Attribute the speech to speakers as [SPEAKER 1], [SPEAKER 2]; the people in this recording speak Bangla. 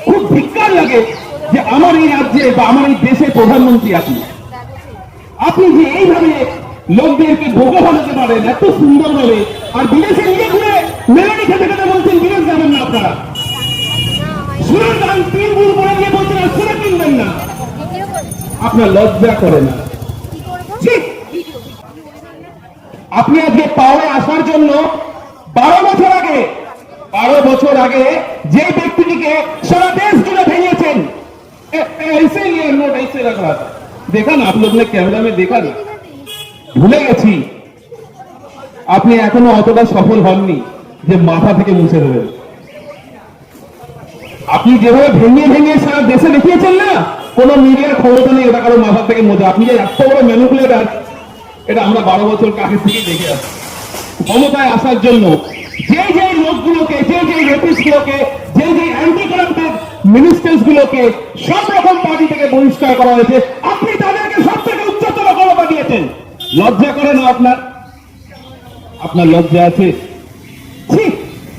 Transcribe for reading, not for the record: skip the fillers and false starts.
[SPEAKER 1] খুব ধিক্কার লাগে যে আমার এই রাজ্যে বা আমার এই দেশের প্রধানমন্ত্রী আপনি যে এইভাবে লোকদেরকে ভোগে ফেলাতে পারেন এত সুন্দর ভাবে, আর বিদেশে নিজে ঘুরে মেলানি খেতে খেতে বলছেন বিদেশ যাবেন না আপনারা, সুরের গান 3 গুণ করে দিয়ে বলছেন আর সুরে কিনবেন না। আপনার লজ্জা করে না? আপনি আজকে পাওয়ারে আসার জন্য 12 বছর আগে যে ব্যক্তিটিকে সারা দেশ জুড়ে ভেঙেছেন, দেখা না, আপনি ক্যামেরা মে দেখা না, ভুলে গেছি আপনি এখনো অতটা সফল হননি যে মাথা থেকে মুছে দেবেন। আপনি যেভাবে ভেঙে ভেঙে সারা দেশে দেখিয়েছেন না, কোন মিডিয়ার ক্ষমতা নেই এটা কারো মাথা থেকে মোজা। আপনি যে এত বড় ম্যানিপুলেটর, এটা আমরা 12 বছর কাছে থেকে দেখে আসছি। ক্ষমতায় আসার জন্য যে যে লোকগুলোকে, যে যে রেপিস্ট গুলোকে, যে যে অ্যান্টি কারাপ্টেড মিনিস্টার্স গুলোকে সব রকম পার্টি থেকে বহিষ্কার করা হয়েছে, আপনি তাদেরকে সব থেকে উচ্চতর ক্ষমতা দিয়েছেন। লজ্জা করে না আপনার? আপনার লজ্জা আছে?